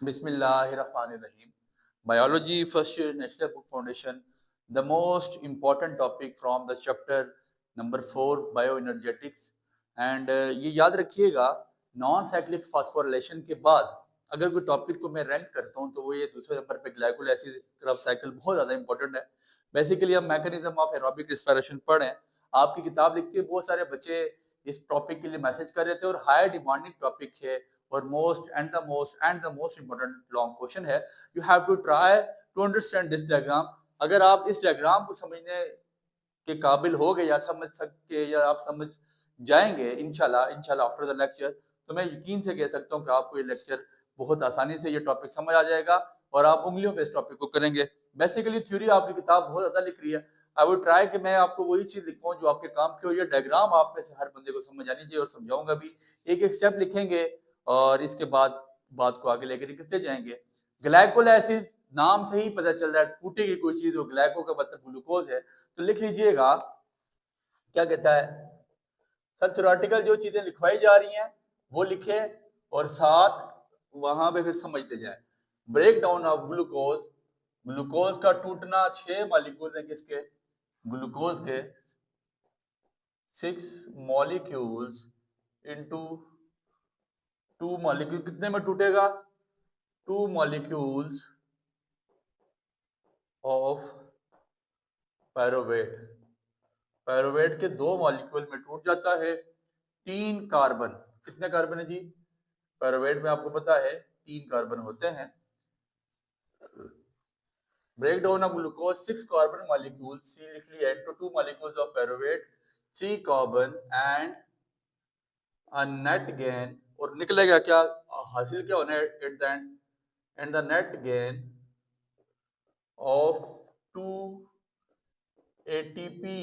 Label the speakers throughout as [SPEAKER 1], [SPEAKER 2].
[SPEAKER 1] Bismillahirrahmanirrahim. Biology, first year, National Book Foundation. The most important topic from the chapter number 4, bioenergetics. And ये याद रखिएगा, non cyclic phosphorylation के बाद अगर कोई टॉपिक को मैं रैंक करता हूँ तो वो ये दूसरे नंबर पे ग्लाइकोल एसिड क्रब साइकिल बहुत ज़्यादा इंपॉर्टेंट है। बेसिकली हम मैकेनिज्म ऑफ एरोबिक रिस्पिरेशन पढ़ें। आपकी किताब लिखती है, बहुत सारे बच्चे इस टॉपिक के लिए मैसेज कर रहे थे और हाई डिमांडिंग टॉपिक है और मोस्ट इम्पोर्टेंट लॉन्ग क्वेश्चन है। You have to try to understand this diagram. अगर आप इस डायग्राम को समझने के काबिल हो गए या समझ सकते या आप समझ जाएंगे इंशाल्लाह आफ्टर द लेक्चर, तो मैं यकीन से कह सकता हूँ कि आपको ये लेक्चर बहुत आसानी से ये टॉपिक समझ आ जाएगा और आप उंगलियों पे इस टॉपिक को करेंगे। बेसिकली थ्योरी आपकी किताब बहुत ज्यादा लिख रही है। आई वुड ट्राई कि मैं आपको वही चीज लिखवाऊं जो आपके काम की हो। ये डायग्राम आप में से हर बंदे को समझ आनी चाहिए और समझाऊंगा भी। एक एक स्टेप लिखेंगे और इसके बाद बात को आगे लेकर निकलते जाएंगे। ग्लाइकोलाइसिस नाम से ही पता चल रहा है, टूटेगी कोई चीज हो, ग्लाइको का मतलब ग्लूकोज है, तो लिख लीजिएगा क्या कहता है सर। थ्योरेटिकल जो चीजें लिखवाई जा रही हैं वो लिखे और साथ वहां पे फिर समझते जाए। Break down of glucose, glucose का टूटना 6 मॉलिक्यूल है किसके, ग्लूकोज के 6 मॉलिक्यूल्स इनटू 2 मॉलिक्यूल, कितने में टूटेगा, 2 मॉलिक्यूल्स ऑफ पायरोवेट। पायरोवेट के 2 मॉलिक्यूल में टूट जाता है। 3 कार्बन, कितने कार्बन है जी, पायरोवेट में आपको पता है 3 कार्बन होते हैं। Break down of glucose 6 carbon molecule, C लिख लिया, into 2 molecules of pyruvate 3 carbon and a net gain, और निकलेगा क्या, हासिल क्या होना है at the end, and the net gain of 2 ATP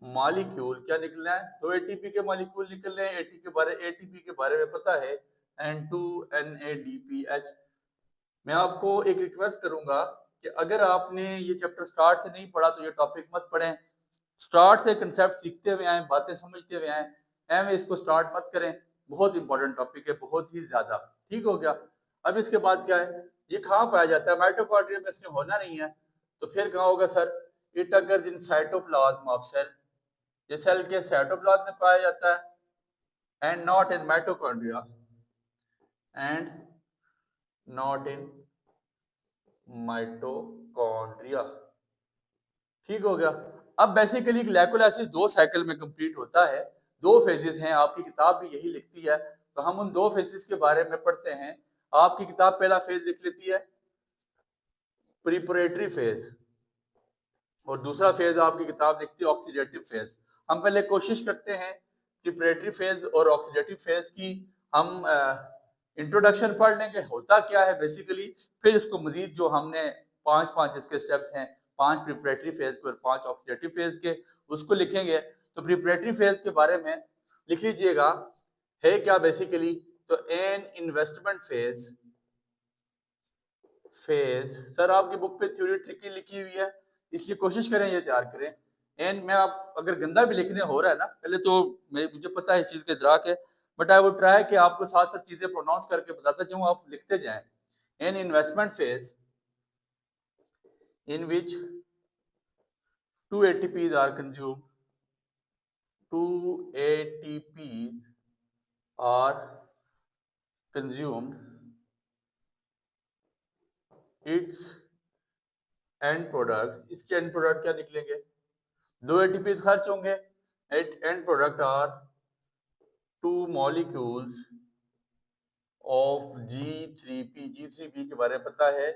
[SPEAKER 1] molecule, क्या निकलना है, 2 एटीपी के मॉलिक्यूल निकलने हैं। एटीपी के बारे में पता है, N2NADPH। मैं आपको एक रिक्वेस्ट करूंगा कि अगर आपने ये चैप्टर स्टार्ट से नहीं पढ़ा तो ये टॉपिक मत पढ़ें। स्टार्ट से कंसेप्ट सीखते हुए आए, बातें समझते हुए आए, एम इसको स्टार्ट मत करें। बहुत इंपॉर्टेंट टॉपिक है, बहुत ही ज्यादा। ठीक हो गया। अब इसके बाद क्या है, ये कहाँ पाया जाता है, माइटोकॉन्ड्रिया में इसमें होना नहीं है, तो फिर कहाँ होगा sir, it occurs in cytoplasm of cell, ये सेल के साइटोप्लाज्म में पाया जाता है, and not in mitochondria, and not in mitochondria. ठीक हो गया। अब बेसिकली ग्लाइकोलाइसिस 2 साइकिल में कंप्लीट होता है, 2 फेजेस हैं, आपकी किताब भी यही लिखती है, तो हम उन 2 फेजेस के बारे में पढ़ते हैं। आपकी किताब पहला फेज लिख लेती है प्रिपरेटरी फेज, और दूसरा फेज आपकी किताब लिखती है ऑक्सीडेटिव फेज। हम पहले कोशिश करते हैं प्रिपरेटरी फेज और ऑक्सीडेटिव फेज की हम इंट्रोडक्शन पढ़ लें कि होता क्या है बेसिकली, फिर इसको मजीद जो हमने 5 इसके स्टेप्स हैं, 5 प्रिपरेटरी फेज के और 5 ऑक्सीडेटिव फेज के, उसको लिखेंगे। तो प्रिपरेटरी फेज के बारे में लिख लीजिएगा, है क्या बेसिकली, तो N investment phase, phase sir आपकी बुक पे थ्योरी ट्रिकी लिखी हुई है, इसलिए कोशिश करें ये तैयार करें। एंड मैं आप अगर गंदा भी लिखने हो रहा है ना, पहले तो मुझे पता है इस चीज के इदराक है, बट आई वुड ट्राई कि आपको साथ साथ चीजें प्रोनाउंस करके बताता जाऊं, आप लिखते जाएं। An investment phase in which 2 ATPs are consumed, 2 ATPs are consumed, its end product, इसके एंड प्रोडक्ट क्या निकलेंगे, 2 ATP खर्च होंगे, end product are 2 molecules of G3P। G3P के बारे में पता है,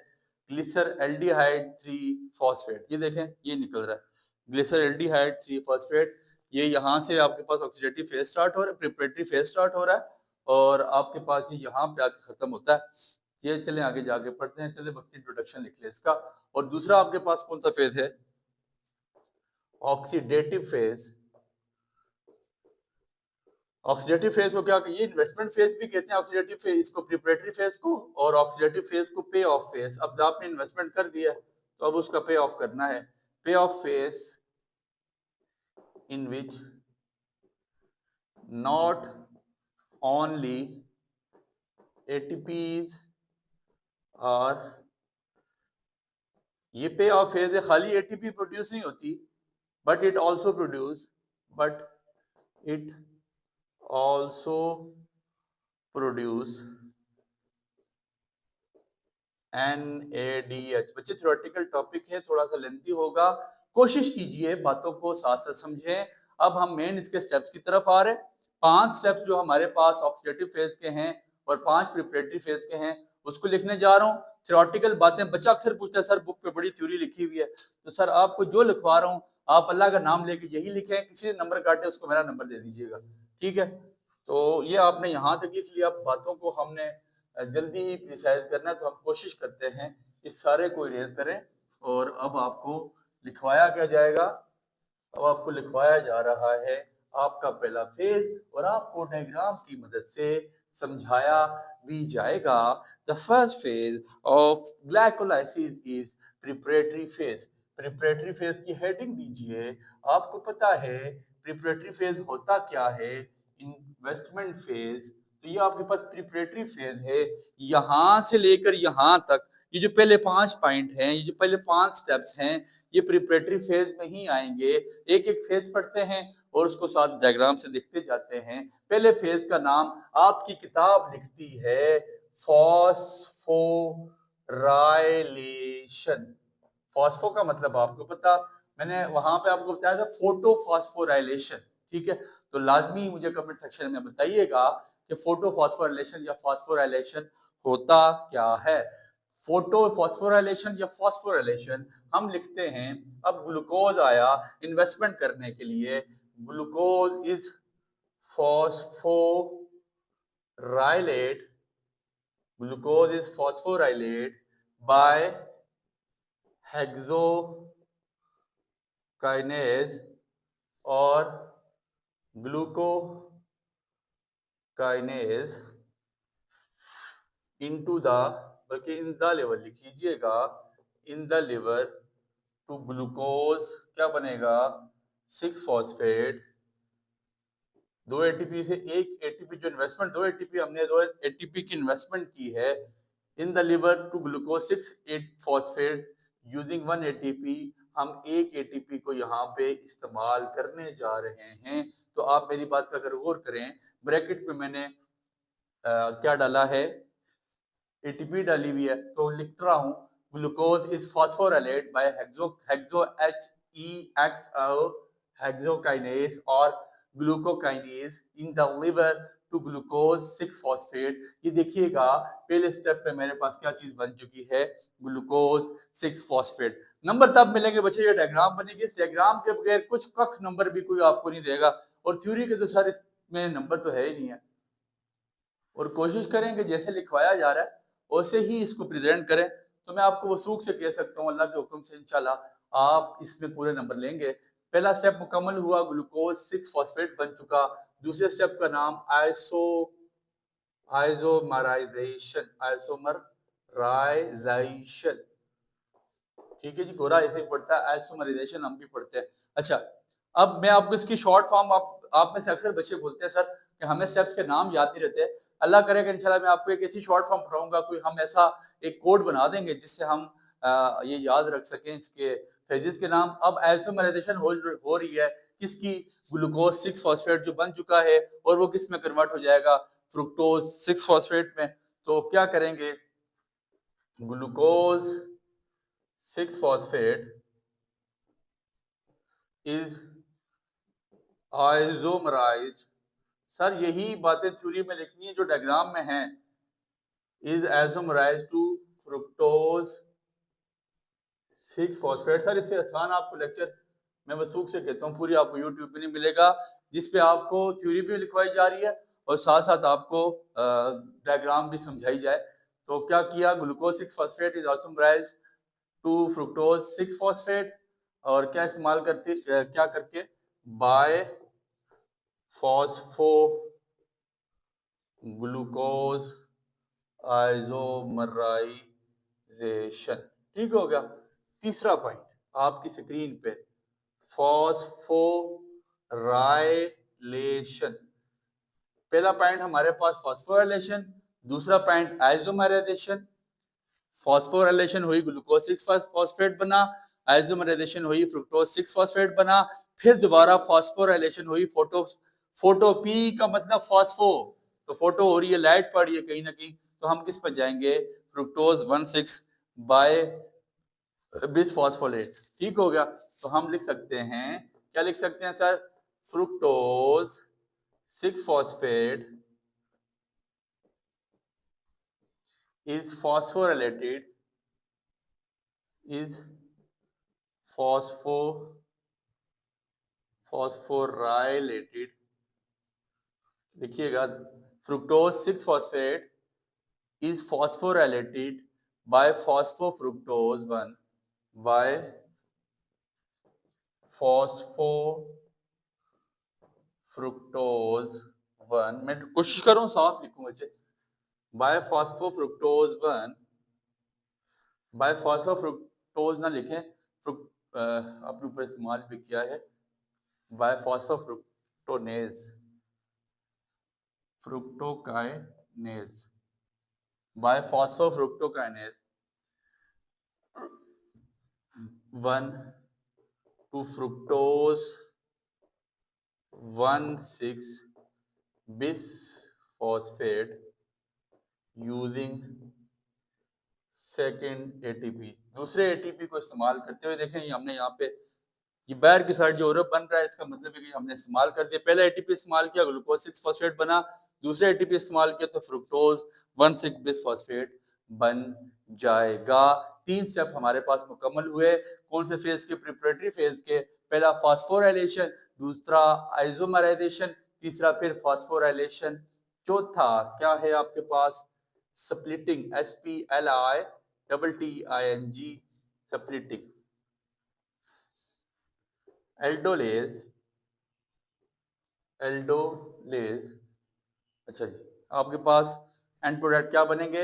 [SPEAKER 1] ग्लिसर एल्डिहाइड 3 फॉस्फेट, ये देखें ये निकल रहा है ग्लिसर एल्डिहाइड 3 फॉस्फेट। ये यहाँ से आपके पास ऑक्सीडेटिव फेज स्टार्ट हो रहा है, प्रिपरेटरी फेज स्टार्ट हो रहा है, और आपके पास ये यहाँ पे आके खत्म होता है। ये चलें आगे जाके पढ़ते हैं, चले वक्त इंट्रोडक्शन लिख ले इसका। और दूसरा आपके पास कौन सा फेज है, ऑक्सीडेटिव फेज। ऑक्सीडेटिव फेज को क्या, ये इन्वेस्टमेंट फेज भी कहते हैं ऑक्सीडेटिव फेज, इसको प्रिपरेटरी फेज को, और ऑक्सीडेटिव फेज को पे ऑफ फेज। अब आपने इन्वेस्टमेंट कर दिया तो अब उसका पे ऑफ करना है। पे of phase in which not only ATPs और ये पे ऑफ फेज है, खाली एटीपी प्रोड्यूस नहीं होती, but it also produce NADH। बच्चे थ्योरेटिकल टॉपिक है, थोड़ा सा लेंथी होगा, कोशिश कीजिए बातों को साथ साथ समझें। अब हम मेन इसके स्टेप्स की तरफ आ रहे हैं। 5 स्टेप्स जो हमारे पास ऑक्सीडेटिव फेज के हैं और 5 प्रिपरेटरी फेज के हैं, उसको लिखने जा रहा हूँ। थ्योरेटिकल बातें बच्चा अक्सर पूछता है, सर बुक पे बड़ी थ्योरी लिखी हुई है, तो सर आपको जो लिखवा रहा हूँ आप अल्लाह का नाम लेके यही लिखें, किसी ने नंबर काटे उसको मेरा नंबर दे दीजिएगा, ठीक है। तो ये आपने यहाँ तक इसलिए अब बातों को हमने जल्दी ही प्रिसाइज करना है, तो हम कोशिश करते हैं इस सारे को इरेज करें। और अब आपको लिखवाया क्या जाएगा, अब आपको लिखवाया जा रहा है आपका पहला फेज, और आपको डायग्राम की मदद से समझाया भी जाएगा। The first phase of glycolysis is preparatory phase. Preparatory phase की हेडिंग दीजिए। आपको पता है प्रिपरेटरी फेज होता क्या है, इन्वेस्टमेंट फेज। तो ये आपके पास प्रिपरेटरी फेज है, यहां से लेकर यहां तक ये जो पहले 5 पॉइंट हैं, ये जो पहले 5 स्टेप्स हैं, ये प्रिपरेटरी फेज में ही आएंगे। एक एक फेज पढ़ते हैं और उसको साथ डायग्राम से देखते जाते हैं। पहले फेज का नाम आपकी किताब लिखती है फॉस्फोराइलेशन। फॉस्फो का मतलब आपको पता, मैंने वहां पे आपको बताया था फोटो फॉस्फोराइलेशन, ठीक है। तो लाजमी मुझे कमेंट सेक्शन में बताइएगा कि फोटो फॉस्फोराइलेशन या फॉस्फोराइलेशन होता क्या है। फोटो फॉस्फोराइलेशन या फॉस्फोराइलेशन हम लिखते हैं। अब ग्लूकोज आया इन्वेस्टमेंट करने के लिए, glucose is phosphorylate, glucose is phosphorylate by hexokinase और ग्लूकोकाइनेज इनटू द, बल्कि इन द लेवल लिख लीजिएगा, in the liver to glucose क्या बनेगा 6 फॉस्फेट। 2 एटीपी से 1 एटीपी जो इन्वेस्टमेंट, 2 एटीपी हमने 2 एटीपी की इन्वेस्टमेंट की है in the liver to glucose 6 phosphate using 1 ATP. हम 1 एटीपी को यहाँ पे इस्तेमाल करने जा रहे हैं। तो आप मेरी बात पर अगर गौर करें, ब्रैकेट पे मैंने क्या डाला है, एटीपी डाली हुई है, तो लिख रहा हूँ glucose is phosphorylate by hexo HEXO hexokinase और glucokinase in the liver to glucose 6 phosphate. ये देखिएगा पहले स्टेप पे मेरे पास क्या चीज बन चुकी है, ग्लूकोज 6 फॉस्फेट। नंबर तब मिलेंगे बच्चे ये डायग्राम बनेगी, इस डायग्राम के बगैर कुछ कख नंबर भी कोई आपको नहीं देगा, और थ्योरी के तो सर इसमें नंबर तो है ही नहीं है। और कोशिश करें कि जैसे लिखवाया जा रहा है वैसे ही इसको प्रेजेंट करें, तो मैं आपको वसूख से कह सकता हूँ अल्लाह के हुक्म से इंशाल्लाह आप इसमें पूरे नंबर लेंगे। पहला स्टेप मुकम्मल हुआ, ग्लूकोज 6 फॉस्फेट बन चुका। दूसरे स्टेप का नाम आइसोमराइजेशन, आइसोमराइजेशन, ठीक है जी, गोरा ऐसे ही पढ़ता है, आइसोमराइजेशन हम भी पढ़ते हैं। अच्छा, अब मैं आपको इसकी शॉर्ट फॉर्म, आप में से अक्सर बच्चे बोलते हैं सर कि हमें स्टेप्स के नाम याद नहीं रहते। अल्लाह करेगा इंशाल्लाह मैं आपको एक ऐसी शॉर्ट फॉर्म पढ़ाऊंगा, कोई हम ऐसा एक कोड बना देंगे जिससे हम ये याद रख सकें इसके फेजेस के नाम। अब आइसोमराइजेशन हो रही है किसकी, ग्लूकोज 6 फॉस्फेट जो बन चुका है, और वो किस में कन्वर्ट हो जाएगा, फ्रुक्टोज 6 फॉस्फेट में। तो क्या करेंगे, ग्लूकोज 6 फॉस्फेट इज आइसोमराइज्ड, सर यही बातें थ्योरी में लिखनी है जो डायग्राम में है, is isomerized to fructose 6 phosphate. Sir इससे आसान आपको लेक्चर मैं वसूख से कहता हूँ पूरी आपको यूट्यूब पे नहीं मिलेगा, जिसपे आपको थ्योरी भी लिखवाई जा रही है और साथ साथ आपको डायग्राम भी समझाई जाए। तो क्या किया, glucose 6 phosphate is isomerized to fructose 6 phosphate, और क्या इस्तेमाल करते क्या करके, बाय फॉस्फो ग्लूकोज आइसोमराइजेशन, ठीक हो गया। तीसरा पॉइंट आपकी स्क्रीन पे, फॉस्फोराइलेशन। पहला पॉइंट हमारे पास फॉस्फोराइलेशन, दूसरा पॉइंट आइसोमराइजेशन, फॉस्फोराइलेशन हुई ग्लूकोज 6 फॉस्फेट बना, आइसोमराइजेशन हुई फ्रुक्टोज 6 फॉस्फेट बना, फिर दोबारा फॉस्फोराइलेशन हुई फोटो पी का मतलब फॉस्फो, तो फोटो हो रही है, लाइट पड़ रही है कहीं ना कहीं, तो हम किस पर जाएंगे, फ्रुक्टोज 1,6 बाय बिसफॉस्फोलेट। ठीक हो गया, तो हम लिख सकते हैं, क्या लिख सकते हैं sir, fructose 6 phosphate is phosphorylated is phosphorylated, देखिएगा, fructose 6 phosphate is phosphorylated by phosphofructose 1 by phosphofructose 1, मैं कोशिश करूं साफ लिखूं बच्चे, by phosphofructose 1 बाय फॉस्फोफ्रुक्टोज ना लिखें, आपने ऊपर इस्तेमाल भी किया है, by phosphofructonase, fructokinase, by phosphofructokinase 1 to fructose 1,6 bisphosphate using second ATP, दूसरे एटीपी को इस्तेमाल करते हुए। देखें हमने यहाँ पे ये बाहर की साइड जो औरब बन रहा है, इसका मतलब है कि हमने इस्तेमाल कर दिया, पहला एटीपी इस्तेमाल किया ग्लूकोज 6 फॉस्फेट बना, दूसरे एटीपी इस्तेमाल किया तो फ्रुक्टोज 1,6 बिसफॉस्फेट बन जाएगा। 3 स्टेप हमारे पास मुकम्मल हुए, कौन से फेज के, प्रिपरेटरी फेज के, पहला फॉस्फोराइलेशन, दूसरा आइसोमराइजेशन, तीसरा फिर फॉस्फोराइलेशन, चौथा क्या है आपके पास, स्प्लिटिंग, SPLITTING, स्प्लिटिंग। एल्डोलेज, अच्छा जी, आपके पास एंड प्रोडक्ट क्या बनेंगे,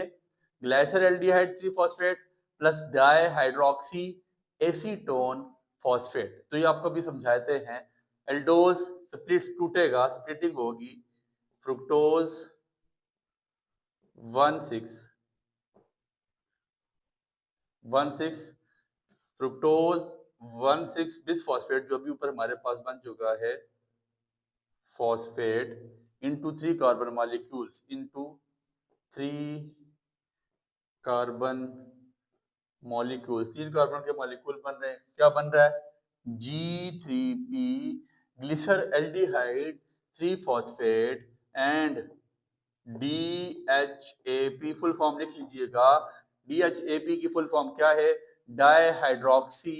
[SPEAKER 1] ग्लाइसर aldehyde 3 phosphate plus dihydroxy acetone phosphate. तो ये आपको भी समझाते हैं, एल्डोज स्प्लिट टूटेगा, स्प्लिटिंग होगी, फ्रुक्टोज 1,6 फ्रुक्टोज 1,6 बिसफॉस्फेट जो भी ऊपर हमारे पास बन चुका है, phosphate into 3 carbon molecules, into 3 carbon molecules, 3 carbon के मॉलिक्यूल बन रहे हैं, क्या बन रहा है, G3P glyceraldehyde 3 phosphate and DHAP, full form लिख लीजिएगा, DHAP की फुल फॉर्म क्या है, डाईहाइड्रोक्सी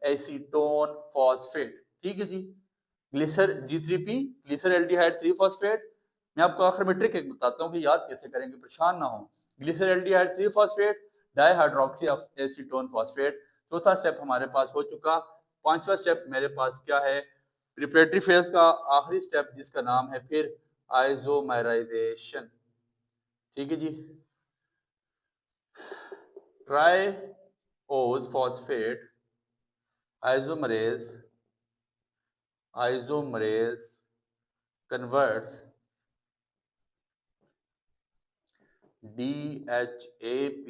[SPEAKER 1] एसीटोन फॉस्फेट। ठीक है जी, ग्लिसर G3P ग्लिसर एल्डिहाइड 3 फॉस्फेट, मैं आपको आखिर में ट्रिक एक बताता हूँ कि याद कैसे करेंगे, परेशान ना हो, glyceraldehyde 3 phosphate, dihydroxyacetone phosphate, चौथा स्टेप हमारे पास हो चुका। पांचवा स्टेप मेरे पास क्या है, प्रिपरेटरी फेज का आखिरी स्टेप जिसका नाम है फिर आइसोमराइजेशन। ठीक है जी, triose phosphate isomerase converts DHAP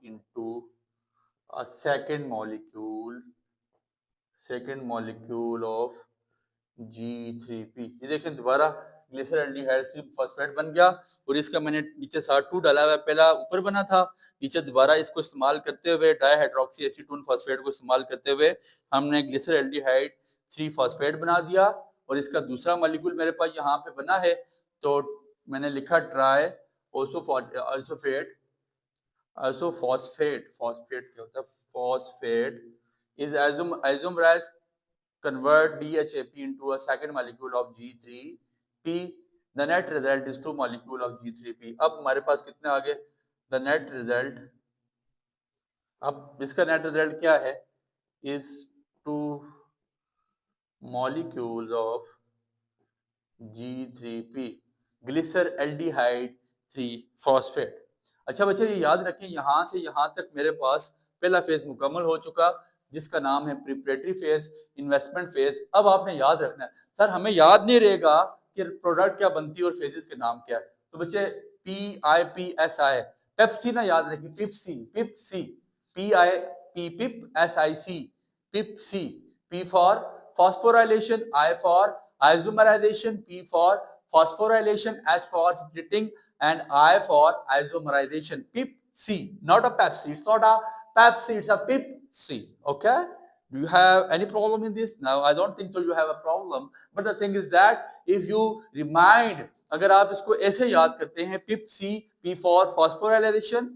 [SPEAKER 1] into a second molecule of G3P। ये देखें दोबारा ग्लिसर एल्डिहाइड 3 फॉस्फेट बन गया, और इसका मैंने नीचे साथ 2 डाला हुआ है, पहला ऊपर बना था, नीचे दोबारा इसको इस्तेमाल करते हुए डाईहाइड्रोक्सी एसीटोन फॉस्फेट को इस्तेमाल करते हुए हमने ग्लिसर एल्डिहाइड 3 फॉस्फेट बना दिया, और इसका दूसरा मॉलिक्यूल मेरे पास यहाँ पे बना है, तो मैंने लिखा ट्राई आइसोफॉस्फेट, फॉस्फेट क्या होता है, phosphate is isomerize convert DHAP into a second molecule of G3P, the net result is 2 molecule of G3P। अब हमारे पास कितने आ गए, the net result, अब इसका नेट रिजल्ट क्या है, is 2 molecules of G3P glyceraldehyde 3 phosphate. अच्छा बच्चे ये याद रखें, यहाँ से यहाँ तक मेरे पास पहला फेज मुकम्मल हो चुका, जिसका नाम है प्रिपरेटरी फेज, इन्वेस्टमेंट फेज। अब आपने याद रखना है, सर हमें याद नहीं रहेगा कि प्रोडक्ट क्या बनती है और फेजेस के नाम क्या है, तो बच्चे PIPSI, पेप्सी ना याद रखिए, Pepsi, Pepsi, PIP, Pepsi, P for phosphorylation, I for isomerization, P for phosphorylation, S for splitting, and I for isomerization. PIPC, not a Pepsi. It's not a Pepsi. It's a PIPC. Okay. Do you have any problem in this? Now, I don't think so you have a problem. But the thing is that if you remind, अगर आप इसको ऐसे याद करते हैं, PIPC, P for phosphorylation,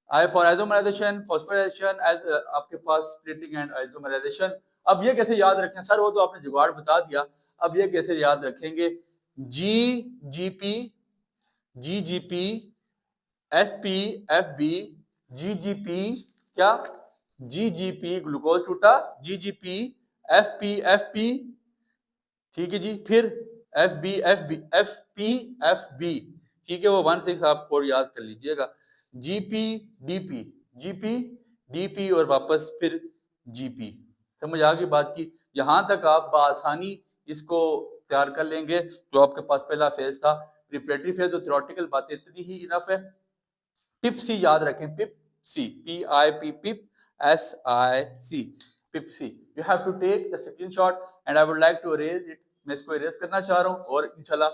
[SPEAKER 1] I for isomerization, phosphorylation, आपके पास splitting and isomerization. अब ये कैसे याद रखें सर? वो तो आपने जुगाड़ बता दिया. अब ये कैसे याद रखेंगे? GGP, GGP, FP, FB, GGP, क्या? GGP ग्लूकोज टूटा, GGP, FP, FP, ठीक है जी. फिर FB, FB, FP, FB, ठीक है. वो 1-6 आप कोड याद कर लीजिएगा. GP, DP, GP, DP और वापस फिर GP. समझ आ गई बात की? यहां तक आप बआसानी इसको तैयार कर लेंगे. जो आपके पास पहला फेज था प्रिपरेटरी फेज, तो थ्योरेटिकल बातें इतनी ही इनफ है. पिप्सी याद रखें, pipsi, PIP, pip, SIC, pipsi. You have to take the screenshot and I would like to erase it. मैं इसको इरेज करना चाह रहा हूँ और इंशाल्लाह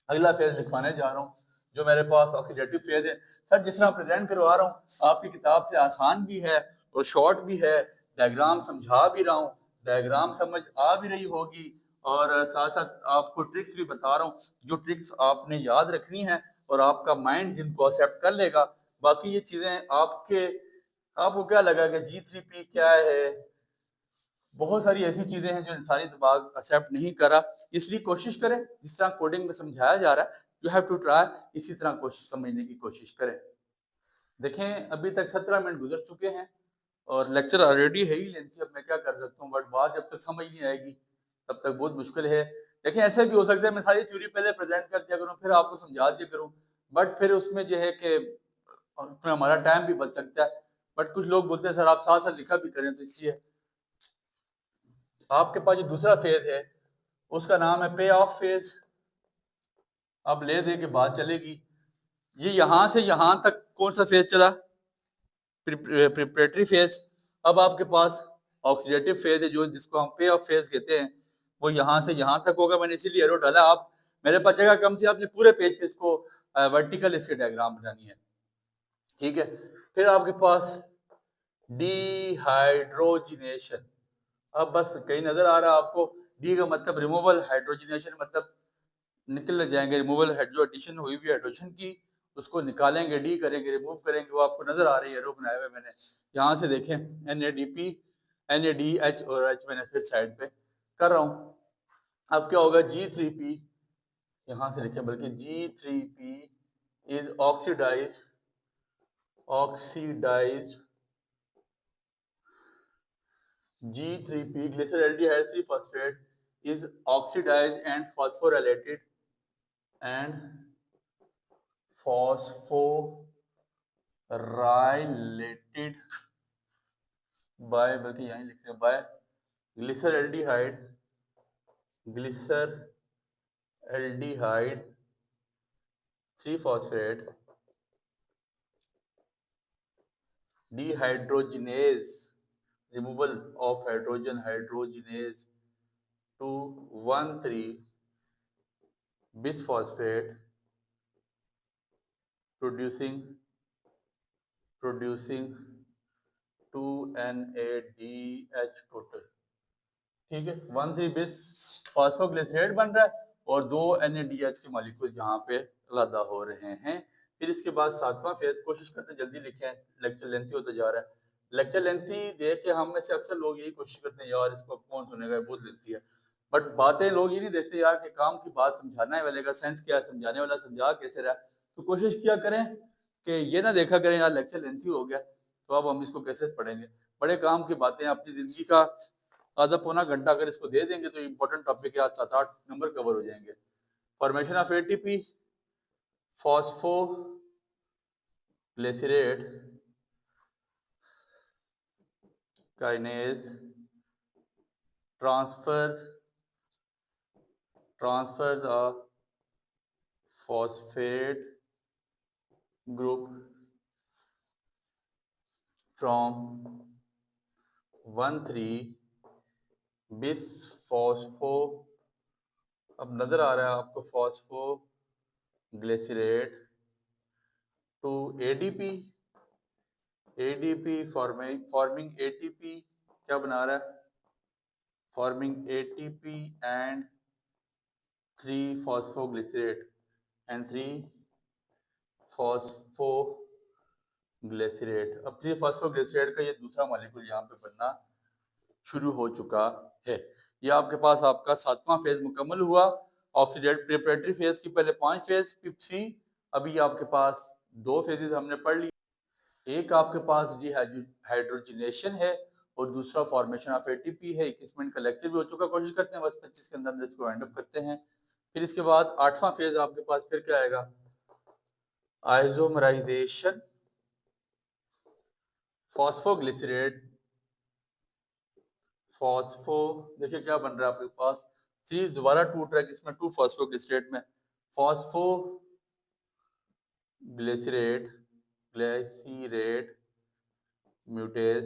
[SPEAKER 1] अगला फेज लिखवाने जा रहा हूँ जो मेरे पास ऑक्सीडेटिव फेज है. सर जिस तरह प्रेजेंट करवा रहा हूँ आपकी किताब से आसान भी है और शॉर्ट भी है. डायग्राम समझा भी रहा हूँ, डायग्राम समझ आ भी रही होगी, और साथ साथ आपको ट्रिक्स भी बता रहा हूँ, जो ट्रिक्स आपने याद रखनी है और आपका माइंड जिनको एक्सेप्ट कर लेगा. बाकी ये चीजें आपको क्या लगा कि G3P क्या है? बहुत सारी ऐसी चीजें हैं जो इंसानी दिमाग एक्सेप्ट नहीं करा. इसलिए कोशिश करें जिस तरह कोडिंग में समझाया जा रहा है, यू हैव टू ट्राई, इसी तरह कोशिश समझने की कोशिश करें. देखें अभी तक 17 मिनट गुजर चुके हैं और लेक्चर ऑलरेडी है ही लेंथी. अब मैं क्या कर सकता हूँ, बट बात जब तक समझ नहीं आएगी तब तक बहुत मुश्किल है. देखें ऐसे भी हो सकता है मैं सारी थ्योरी पहले प्रेजेंट कर दिया करूँ, फिर आपको समझा दिया करूँ, बट फिर उसमें जो है कि उसमें हमारा टाइम भी बच सकता है. बट कुछ लोग बोलते हैं सर आप साथ साथ लिखा भी करें, तो इसलिए आपके पास जो दूसरा फेज है उसका नाम है पे ऑफ फेज. अब ले दे के बात चलेगी. ये यहां से यहां तक कौन सा फेज चला? Preparatory phase. अब आपके पास ऑक्सीडेटिव फेज है जो जिसको हम पे ऑफ फेज कहते हैं, वो यहां से यहां तक होगा. मैंने इसीलिए एरो डाला. आप मेरे पास जगह कम थी, आपने पूरे पेज पे इसको वर्टिकल इसके डायग्राम बनानी है, ठीक है. फिर आपके पास डिहाइड्रोजिनेशन. अब बस कहीं नजर आ रहा है आपको? डी का मतलब रिमूवल, हाइड्रोजिनेशन मतलब निकल लग जाएंगे. रिमूवल जो एडिशन हुई हुई हाइड्रोजन की उसको निकालेंगे, डी करेंगे, रिमूव करेंगे. वो आपको नजर आ रही है, एरो बनाए हुए मैंने. यहाँ से देखें NADP, NADH और H मैंने फिर साइड पे कर रहा हूँ. अब क्या होगा? G3P, यहाँ से लिखें बल्कि G3P is oxidise G3P glyceraldehyde 3 phosphate is oxidized and phosphorylated by, बल्कि यहीं लिखते हैं, by glyceraldehyde 3 phosphate dehydrogenase, removal of hydrogenase to 1,3-bisphosphate producing 2NADH total, ठीक है. 1,3-bis फॉस्फोग्लिसरेट बन रहा है और 2 NADH के मॉलिक्यूल यहाँ पे अलग हो रहे हैं. फिर इसके बाद 7वां फेज. कोशिश करते जल्दी लिखें, लेक्चर लेंथी होता जा रहा है. लेक्चर लेंथी देख के हम में से अक्सर लोग यही कोशिश करते हैं यार इसको कौन सुनेगा, बहुत लेंथी है. बट बातें लोग ये नहीं देखते यार कि काम की बात समझाना है वाले का सेंस क्या है, समझाने वाला समझा कैसे रहा. तो कोशिश किया करें कि ये ना देखा करें यार लेक्चर लेंथी हो गया तो अब हम इसको कैसे पढ़ेंगे. बड़े काम की बातें, अपनी जिंदगी का आधा पौना घंटा अगर इसको दे देंगे तो इम्पोर्टेंट टॉपिक आज 7-8 नंबर कवर हो जाएंगे. Formation of ATP, phosphoglycerate kinase transfers of phosphate group from 1,3 bis phosphो, अब नजर आ रहा है आपको, phosphoglycerate to ADP, ADP forming ATP, क्या बना रहा है, forming ATP and 3 phosphoglycerate and 3 phosphoglycerate. अब 3 फॉस्फोग्लिसरेट का ये दूसरा मॉलिक्यूल यहाँ पे बनना शुरू हो चुका है। ये आपके पास आपका 7वां फेज मुकम्मल हुआ। ऑक्सीडेट प्रिपरेटरी फेज की पहले 5 फेज पिप्सी, अभी आपके पास 2 फेजेस हमने पढ़ ली। एक आपके पास हाइड्रोजनेशन है और दूसरा फॉर्मेशन ऑफ एटीपी है। 21 मिनट का लेक्चर भी हो चुका, कोशिश करते हैं बस 25 के अंदर इसको एंड अप करते हैं। फिर इसके बाद 8वां फेज आपके पास फिर क्या आएगा, आइसोमराइजेशन, फॉस्फोग्लिसरेट, फॉस्फो, देखिए क्या बन रहा है आपके पास, सी दोबारा टूट रहा है, इसमें 2 फॉस्फोग्लिसरेट में phosphoglycerate, glycerate mutase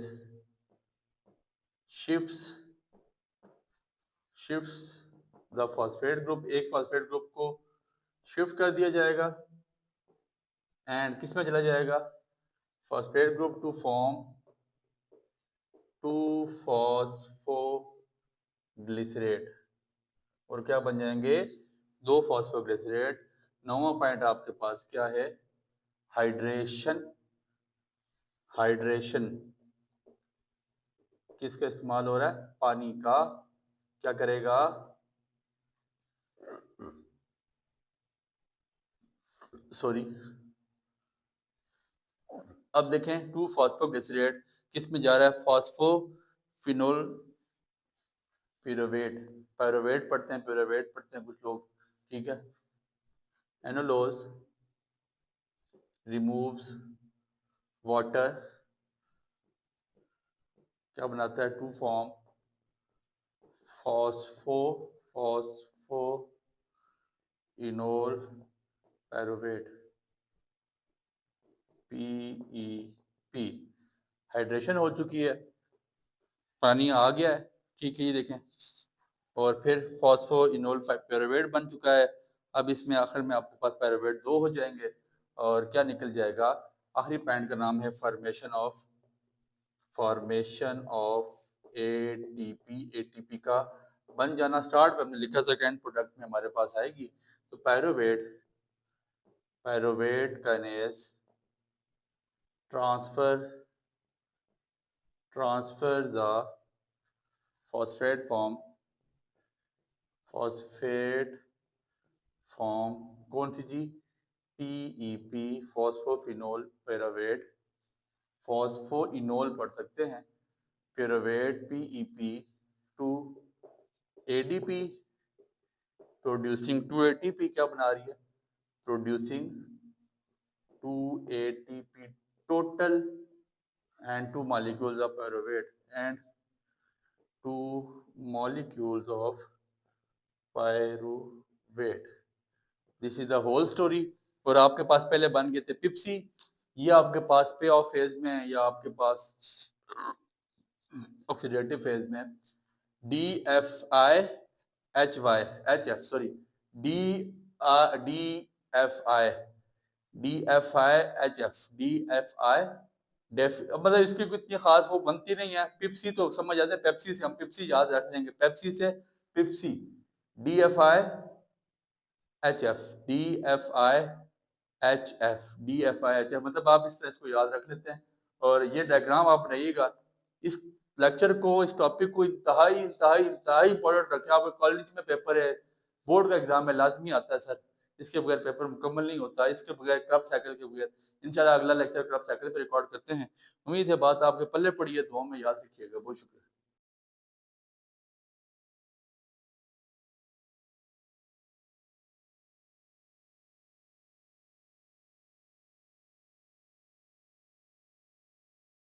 [SPEAKER 1] shifts the phosphate group, एक फॉस्फेट ग्रुप को शिफ्ट कर दिया जाएगा एंड किस में चला जाएगा, phosphate group to form 2 phosphoglycerate, और क्या बन जाएंगे, 2 फॉस्फोग्लिसरेट। 9वां पॉइंट आपके पास क्या है, हाइड्रेशन, हाइड्रेशन किसका इस्तेमाल हो रहा है, पानी का, क्या करेगा, सॉरी, अब देखें 2 फॉस्फोग्लिसरेट किस में जा रहा है, फॉस्फोफिनोल पिरोवेट, पायरोवेट पढ़ते हैं, पिरोवेट पढ़ते हैं कुछ लोग, ठीक है। एनोलोज रिमूव्स वाटर, क्या बनाता है, to form phosphoenolpyruvate, PEP। Hydration हो चुकी है, पानी आ गया है, ठीक है, ये देखें, और फिर फॉस्फो इनोल पायरोवेट बन चुका है। अब इसमें आखिर में आपके पास पायरोवेट 2 हो जाएंगे और क्या निकल जाएगा, आखिरी पॉइंट का नाम है फॉर्मेशन ऑफ एटीपी, एटीपी का बन जाना स्टार्ट, हमने लिखा सेकेंड प्रोडक्ट में हमारे पास आएगी। तो pyruvate, pyruvate kinase transfer the phosphate form, phosphate form कौन सी जी, PEP, फॉस्फोफिनोल पायरोवेट, फॉस्फोइनोल पढ़ सकते हैं, pyruvate PEP to ADP, producing 2 ATP, क्या बना रही है, producing 2 ATP total and 2 molecules of pyruvate and 2 molecules of pyruvate. This is the whole story। और आपके पास पहले बन गए थे पिप्सी, ये आपके पास पे ऑफ फेज में है या आपके पास ऑक्सीडेटिव फेज में, DFI सॉरी DFI मतलब इसकी कोई इतनी खास वो बनती नहीं है। पिप्सी तो समझ आते हैं, पेप्सी से हम पिप्सी याद रख लेंगे, पेप्सी से पिप्सी, DFI HF मतलब आप इस तरह इसको याद रख लेते हैं। और ये डायग्राम आप रहिएगा, इस लेक्चर को, इस टॉपिक को इंतहाई इंतहाई इंतहाई इंपॉर्टेंट रखें। आपके कॉलेज में पेपर है, बोर्ड का एग्जाम है, लाजमी आता है सर, इसके बगैर पेपर मुकम्मल नहीं होता, इसके बगैर क्रब साइकिल के बगैर। इंशाल्लाह अगला लेक्चर क्रब साइकिल पे रिकॉर्ड करते हैं। उम्मीद है बात आपके पल्ले पड़ी है, दुआ में याद रखिएगा। बहुत शुक्रिया।